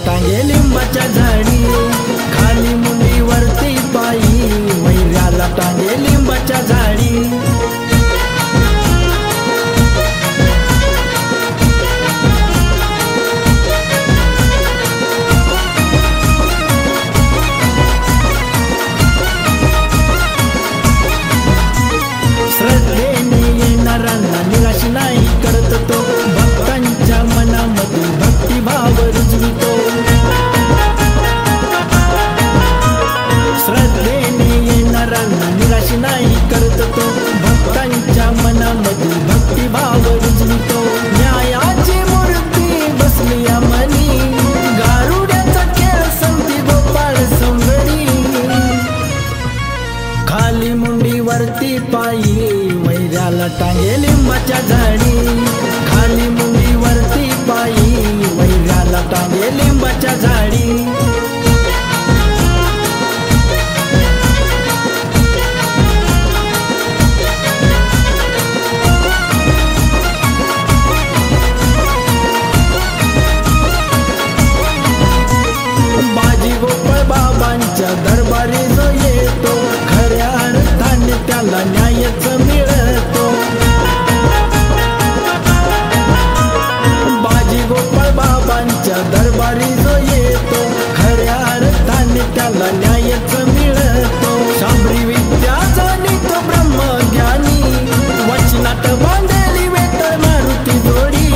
टांगे लिंबाच्या झाडी, खाली मुंडीवरती पायी वैऱ्याला टांगे लिंबाच्या झाडी। श्रद्धेने येणाऱ्यांना निराश नाही करत तो, भक्तांच्या मनामध्ये भक्तिभाव रुजवितो। श्रद्धेने येणाऱ्यांना निराश नाही करत तो, भक्तांच्या मनामध्ये भक्तिभाव रुजवितो। न्यायाची मूर्ती बसली या मनी, गारुड्याचा खेळ संती गोपाळ सोंगडी, खाली मुंडीवरती पायी वैऱ्याला टांगे लिंबाच्या झाडी, खाली मुंडीवरती पायी वैऱ्याला टांगे लिंबाच्या झाडी। बाजी गोपाळ बाबांच्या दरबारी जो येतो, खऱ्या अर्थाने त्याला न्यायच मिळतो। बाजी गोपाळ बाबांच्या दरबारी जो येतो, खऱ्या अर्थाने त्याला न्यायच मिळतो। शांभरी विद्या जाणीतो ब्रह्मज्ञानी, वचनात बांधली वेत मारुती जोडी,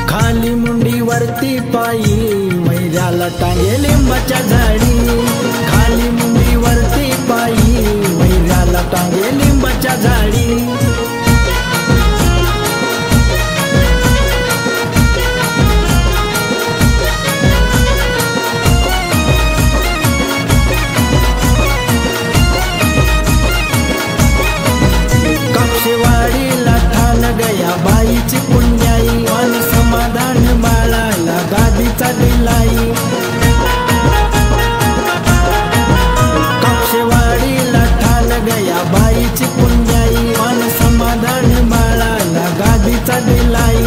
खाली मुंडीवरती पायी वैऱ्याला टांगे लिंबाच्या झाडी, खाली मुंडीवरती पायी वैऱ्याला टांगे लिंबाच्या झाडी। कापशेवाडीला ठाण गया बाईची पुण्याई, मान समाधान बाळाला गादीचा दिलाई। कापशेवाडीला ठाण गया बाईची पुण्याई, मान समाधान बाळाला गादीचा दिलाई।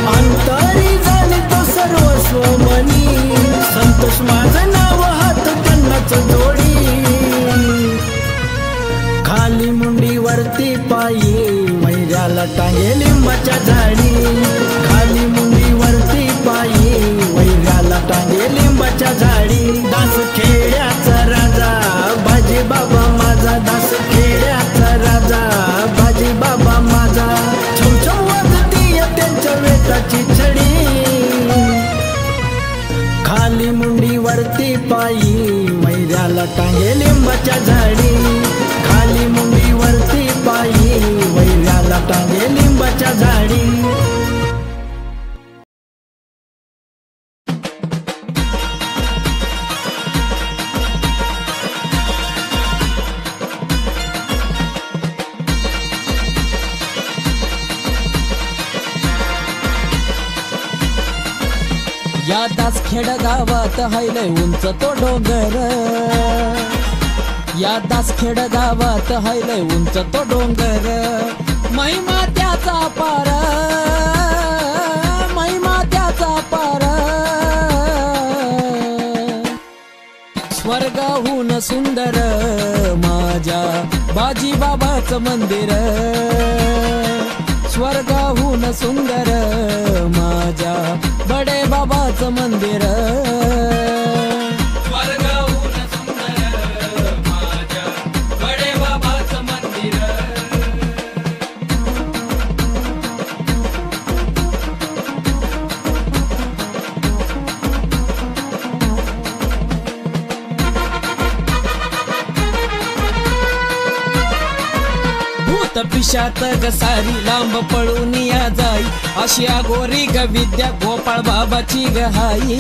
अंतरी जाणतो सर्वस्व मनी, संतोष माझं नाव हात त्यांनाच जोडी, खाली मुंडीवरती पायी वैऱ्याला टांगे लिंबाच्या झाडी, खाली मुंडीवरती पायी वैऱ्याला टांगे लिंबाच्या झाडी। दास खेड्याचा राजा बाजी बाबा माझा, दास खेड्याचा राजा बाजी बाबा माझा, छमछम वाजती त्यांच्या वेताची छडी, खाली मुंडीवरती पायी वैऱ्याला टांगे लिंबाच्या झाडी, खाली मुंडीवरती पायी वैऱ्याला टांगे लिंबाच्या झाडी। या दासखेड गावात हायलय उंच तो डोंगर, या दासखेड गावात हायलय उंच तो डोंगर, महिमा त्याचा पार, महिमा त्याचा पार, स्वर्गाहून सुंदर माझ्या बाजी बाबाचं मंदिर, स्वर्गाहून सुंदर माझ्या बडे बाबाचं मंदिर, स्वर्गाहून सुंदर माझ्या बडे बाबाचं मंदिर। भूत पिशाच ग सारी लांब पळून या जाई, अशी अघोरी ग विद्या गोपाळ बाबाची ग हाई,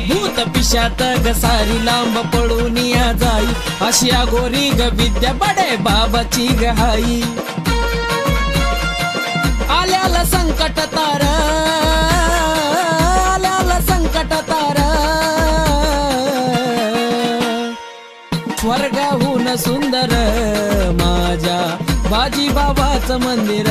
भूत पिशाच ग सारी लांब पळून या जाई, अशी अघोरी ग विद्या बडे बाबाची ग हाई। आल्याला संकट तार, आल्याला संकट तार, स्वर्गाहून सुंदर माझ्या बाजी बाबाचं मंदिर,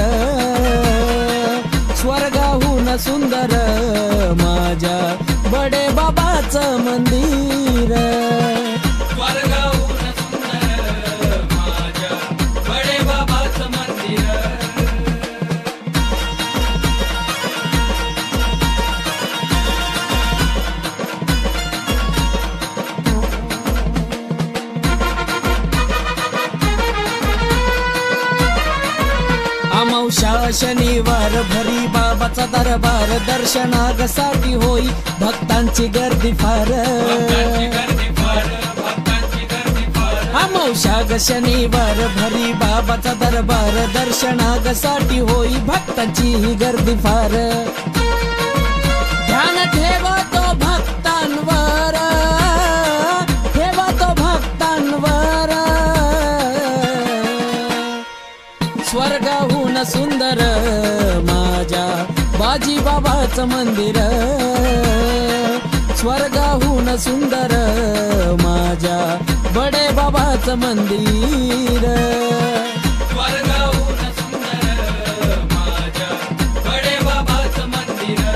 शनिवार भरी बाबाचा दरबार दर्शनासाठी होई भक्तांची गर्दी फार अमावस्या ग शनिवार भरी बाबाचा दरबार दर्शनासाठी होई भक्तांची ही गर्दी फार ध्यान ठेवतो भक्तांवर स्वर्गाहून सुंदर माझ्या बाजी बाबाचं मंदिर स्वर्गाहून सुंदर माझ्या बडे बाबाचं मंदिर स्वर्गाहून सुंदर माझ्या बडे बाबाचं मंदिर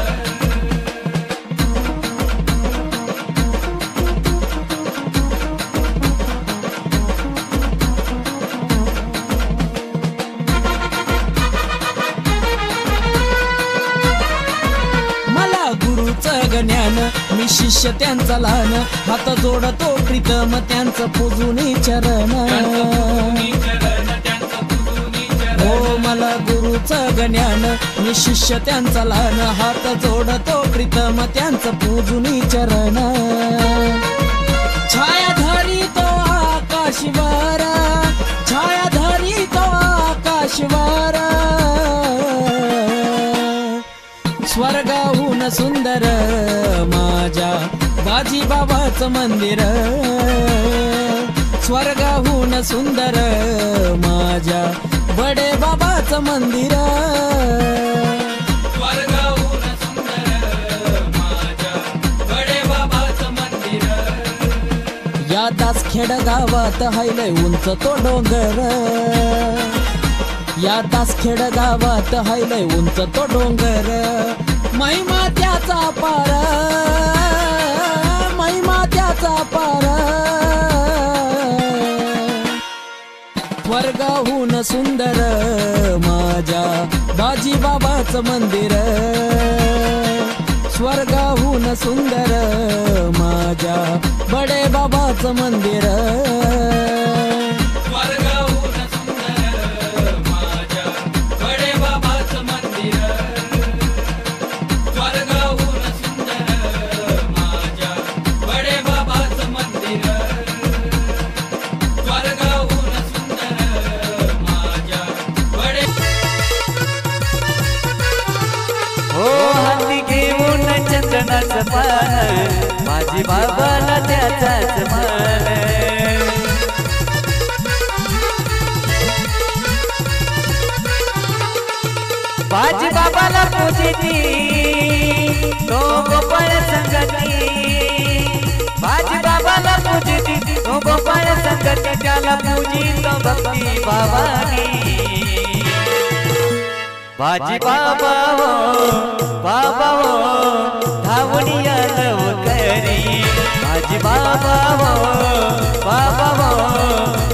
ज्ञान मी शिष्य त्यांचा लहान हात जोडतो प्रीतम त्यांचं पूजुनी चरण हो मला गुरुचं ज्ञान मी शिष्य त्यांचा लहान हात जोडतो प्रीतम त्यांचं पूजुनी चरण छायाधारी तो आकाशवर छायाधारी तो आकाशवर स्वर्गाहून सुंदर माझ्या बाजी बाबाचं मंदिर स्वर्गाहून सुंदर माझ्या बडे बाबाचं मंदिर स्वर्गाहून सुंदर माझ्या बडे बाबाचं मंदिर या दासखेड गावात हायलय उंच तो डोंगर या दासखेड गावात हायलय उंच तो डोंगर महिमा त्याचा पार महिमा त्याचा पार स्वर्गाहून सुंदर माझ्या बाजी बाबाचं मंदिर स्वर्गाहून सुंदर माझ्या बडे बाबाचं मंदिर चंदनाचं पान माझी बाबाला त्याचाच मान माझी बाबाला पूजिती तो गोपाळ संगती माझी बाबाला पूजिती तो गोपाळ संगती त्याला पूजितो भक्ती बाबानी माझी बाबा हो धावणी आलव करी माझी बाबा हो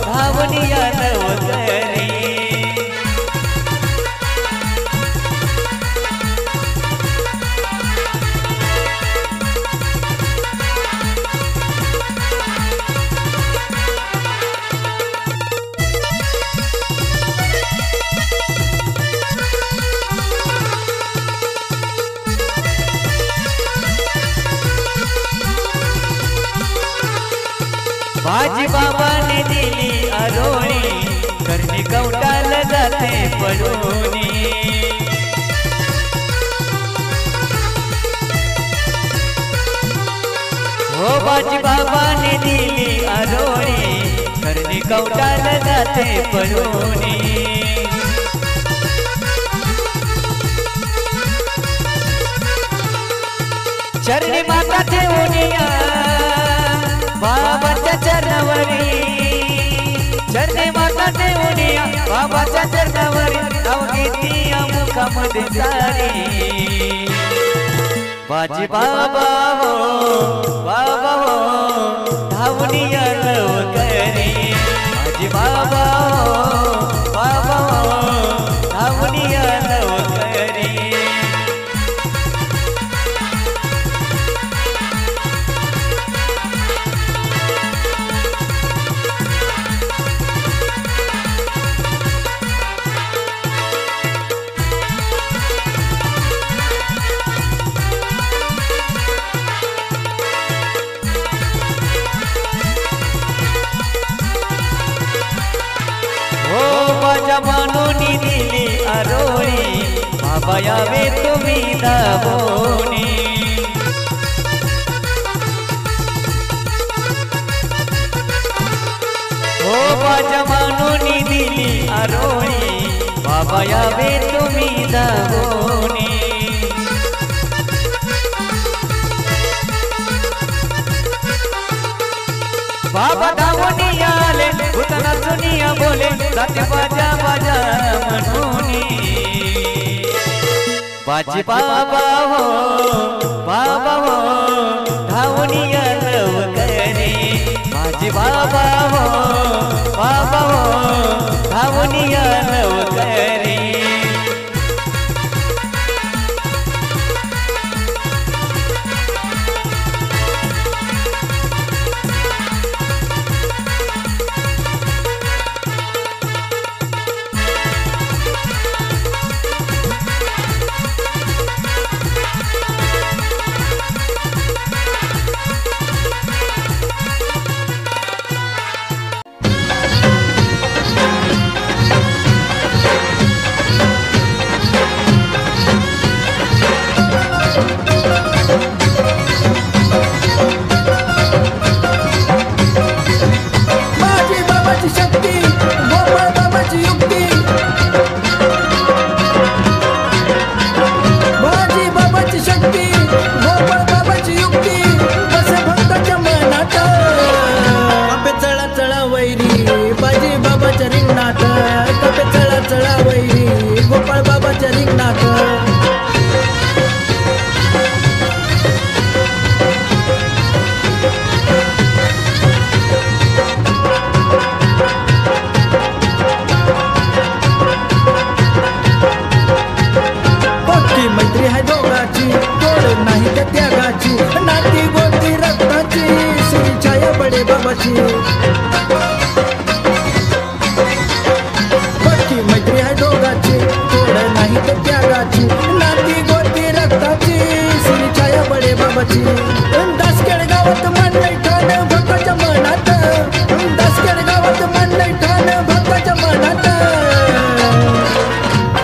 धावणी आलव करी माझी बाबाने दिली आरोळी करणी कवटाल जाते पडूनी हो माझी बाबाने दिली आरोळी करणी कवटाल जाते पडूनी चरणी माता ठेवूनिया बाबाच्या चरणावरी चरणी माता ठेवूनिया बाबाच्या चरणावरी नाव घेती मुखामध्ये सारी माझी बाबा हो धावणी आलव करी माझी बाबा हो धावणी आलव करी दिली आरोळी बाबा यावे तुम्ही दाबोनी हो माझ्या मानूनी दिली आरोळी बाबा यावे तुम्ही दाबोनी बाबा धावून आले उतना सुनिया बोले जाते बाजा बाजा म्हणूनी बाजी बाबा हो धावून लवकरे बाजी बाबा हो धावून लवकरे पक्की मैत्री आहे दोघाची तोड नाही तर त्यागाची नाती गोती रक्ताची श्री छाया बडे बाबाची दासखेड गावात मांडलंय ठाण भक्ताच्या मनात दासखेड गावात मांडलंय ठाण भक्ताच्या मनात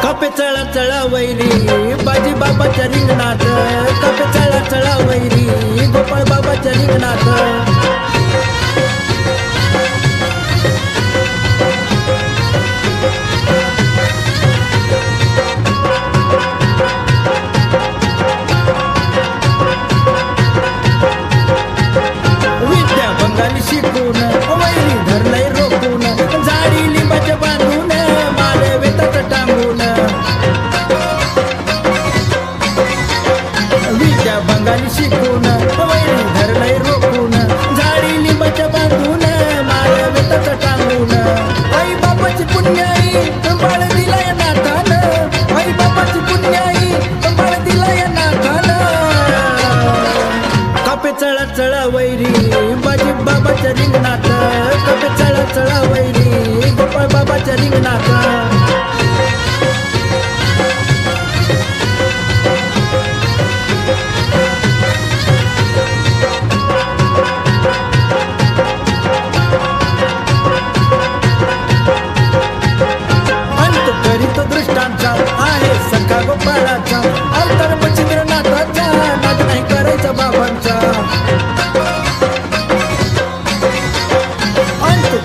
कपे चळा चळा वैरी बाजी बाबाच्या रिंगणात कपे चळा चळा वैरी गोपाळ बाबाच्या रिंगणात शिकून वैरी धरलंय रोखून झाडी लिंबाच्या बांधून माल वेताचं टांगून विद्या बंगाली शिकून वैरी धरलंय रोखून झाडी लिंबाच्या बांधून माल वेताचं टांगून आई बापाची पुण्याई बाळ दिलाय नातान आई बापाची पुण्याई बाळ दिलाय नातान कपे चळा चळा वैरी बाजी बाबाच्या रिंगणात कपे चळा चळा वैरी गोपाळ बाबाच्या रिंगणात अंत करीत दृष्टांचा आहे सखा गोपाळाचा अवतार मच्छिंद्रनाथाचा नाद नाही करायचा बाबांचा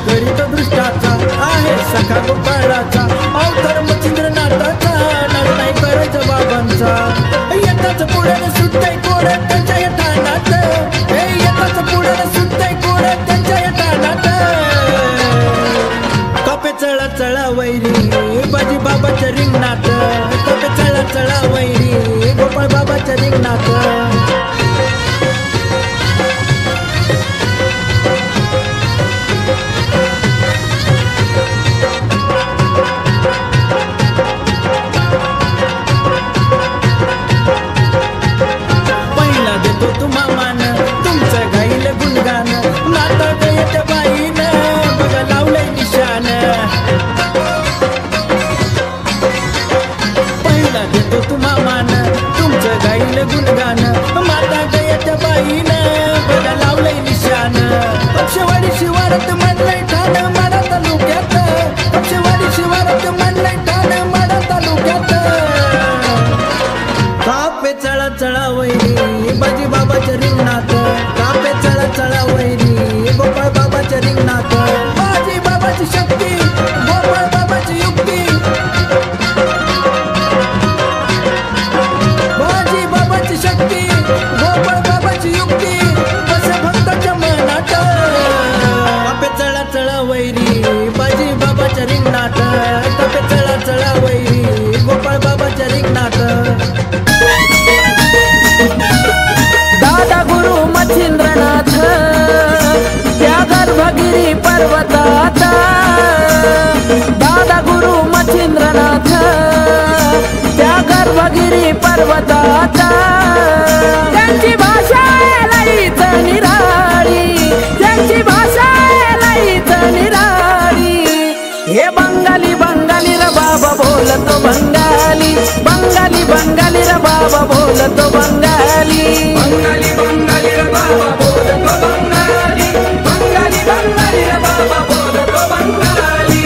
करीत दृष्टाचा आहे सखा गोपाळाचा अवतार मच्छिंद्रनाथाचा नाद नाही करायचा बाबांचा येताच पुढे सुद्धा कोड त्यांच्या या ठाणात येताच पुढे सुद्धा कोड त्यांच्या या ठाणात कपे चळा चळा वैरी बाजी बाबाच्या रिंगणात कपे चळा चळा वैरी गोपाळ बाबाच्या रिंगणात गर्भगिरी पर्वताचा त्यांची भाषा लईच निराळी त्यांची भाषा लईच निराळी हे बंगाली बंगाली र बाबा बोलतो बंगाली बंगाली बंगाली र बाबा बोलतो बंगाली बंगाली बंगाली र बाबा बोलतो बंगाली बंगाली बंगाली र बाबा बोलतो बंगाली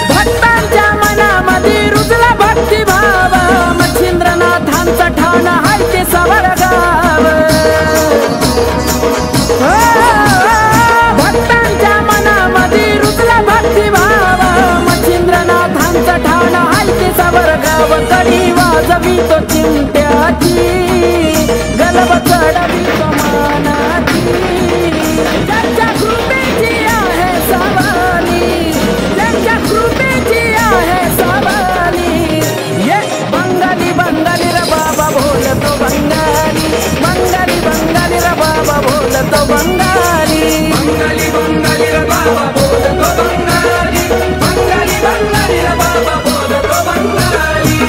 भक्तांच्या मनामध्ये रुजला भक्तिभाव मच्छिंद्रनाथांचं ठाण हाय ते सवरगाव भक्तांच्या मनामध्ये रुजला भक्तिभाव मच्छिंद्रनाथांचं ठाण हाय ते सवरगाव कडी वाजवी तो चिमट्याची गलब चढवी तो मानाची ज्यांच्या कृपेची आहे सवाली ज्यांच्या कृपेची आहे सवाली ये बंगाली बंगाली र बाबा बोलतो बंगाली बंगाली बंगाली र बाबा बोलतो बंगाली बंगाली बंगाली र बाबा बोलतो बंगाली बंगाली बंगाली र बाबा बोलतो बंगाली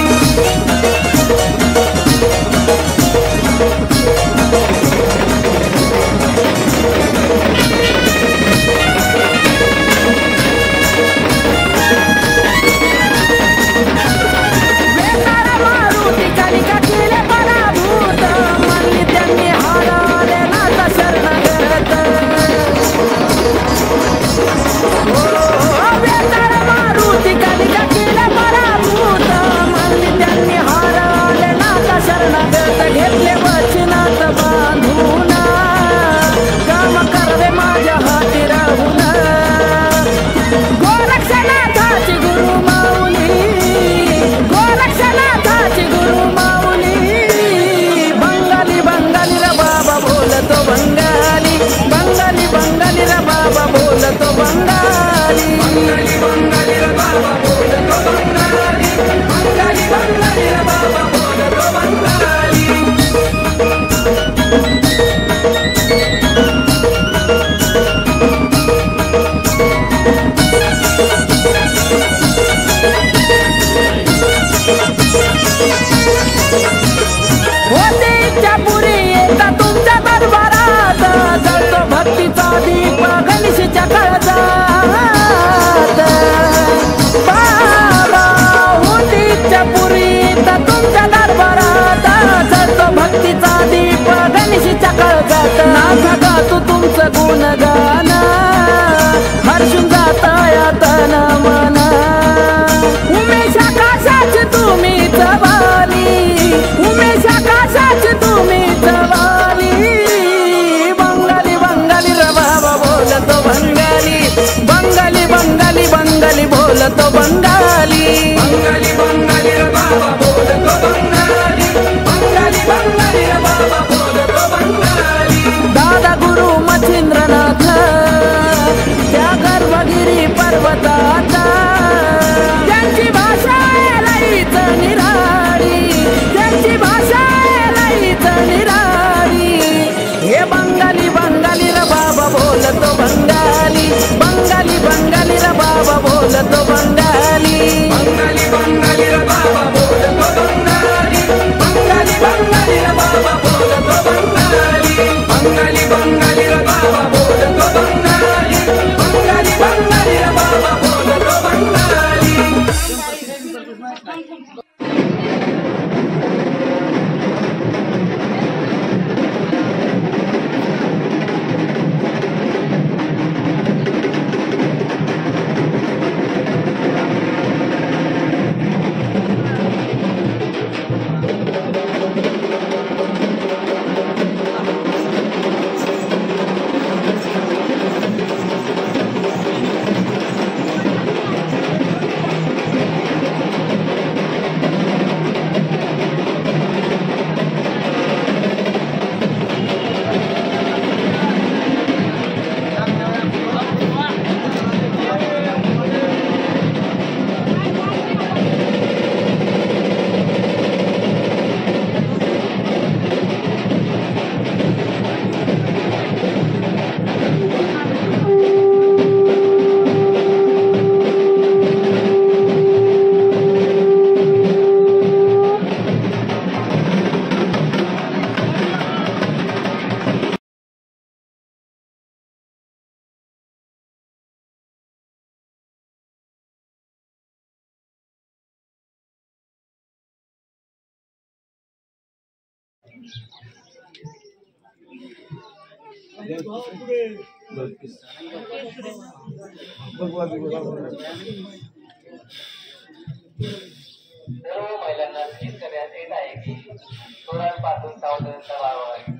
घेतले वचनात बांधून काम करवे माझ्या हाती राहून गोरक्षनाथाची गुरु माऊली गोरक्षनाथाची गुरु माऊली बंगाली बंगाली र बाबा बोलतो बंगाली बंगाली बंगाली र बाबा बोलतो बंगाली बंगाली बंगाली र बाबा बोलतो बंगाली बंगाली बंगाली र बाबा बोलतो बंगाली पुरी येता तुमच्या दरबारात जळतो भक्तीचा दीप गणेशच्या काळजात बाबा होतीच्या पुरी येता तुमच्या दरबारात जळतो भक्तीचा दीप गणेशच्या काळजात नाथा गातो तुमचं गुणगान हर्षून जाता यातन मन उमेश आकाशाच तुम्ही जवाली उमेश आकाशाच तुम्ही जवाली बंगाली बंगाली र बाबा बोलतो बंगाली बंगाली बंगाली बंगाली बोलतो बंगाली बंगाली बंगाली र बाबा बोलतो बंगाली बंगाली बंगाली र बाबा बोलतो बंगाली दादा गुरु मच्छिंद्रनाथ त्या गर्भगिरी पर्वताचा त्यांची भाषा लईच निराळी त्यांची भाषा लईच निराळी हे बंगाली बंगाली र बाबा बोलतो बंगाली बंगाली बंगाली र बाबा बोलतो बंगाली बंगाली बंगाली र बाबा बोलतो बंगाली बंगाली बंगाली र बाबा बोलतो बंगाली बंगाली बंगाली र बाबा बोलतो बंगाली बंगाली बंगाली र बाबा बोलतो बंगाली सर्व महिलांना विनंती करण्यात येत आहे की चोरांपासून सावधानता बाळगावी.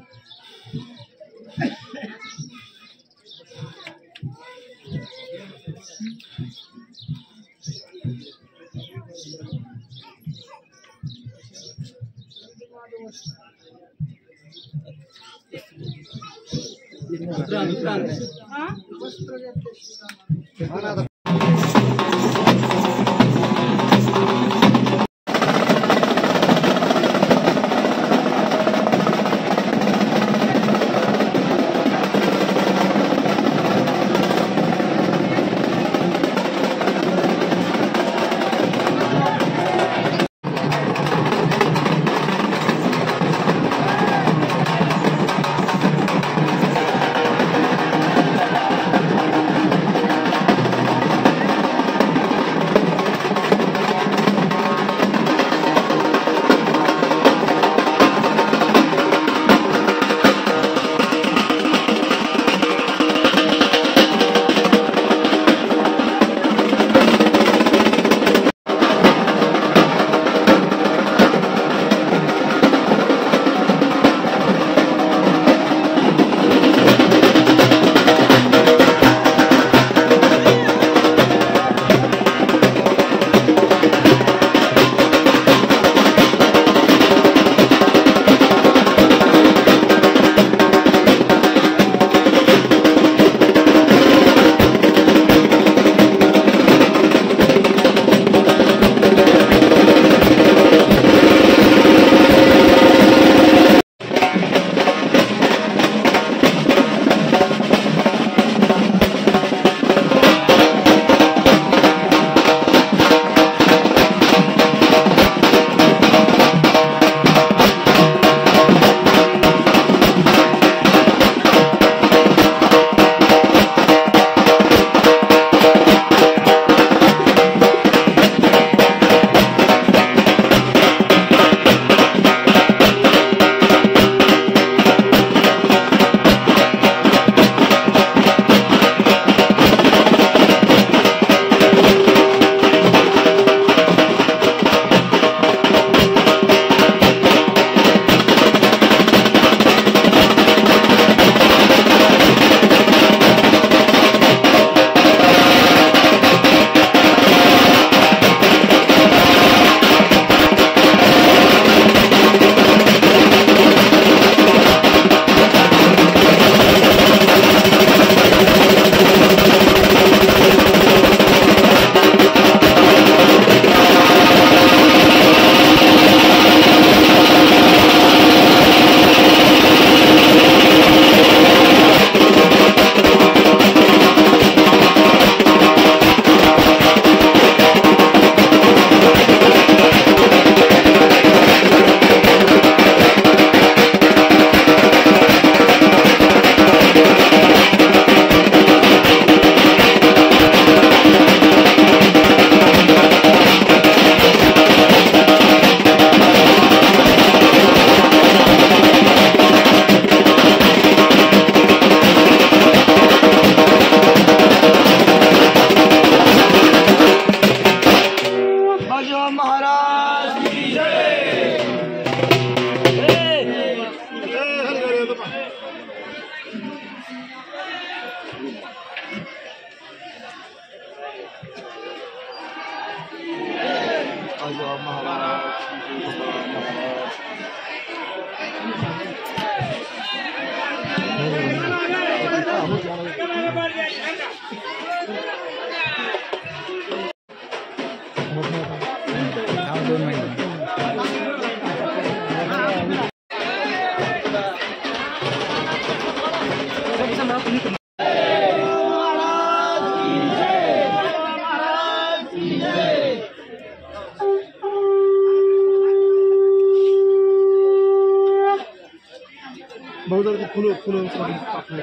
बहुधा फुलं फुलं टाकले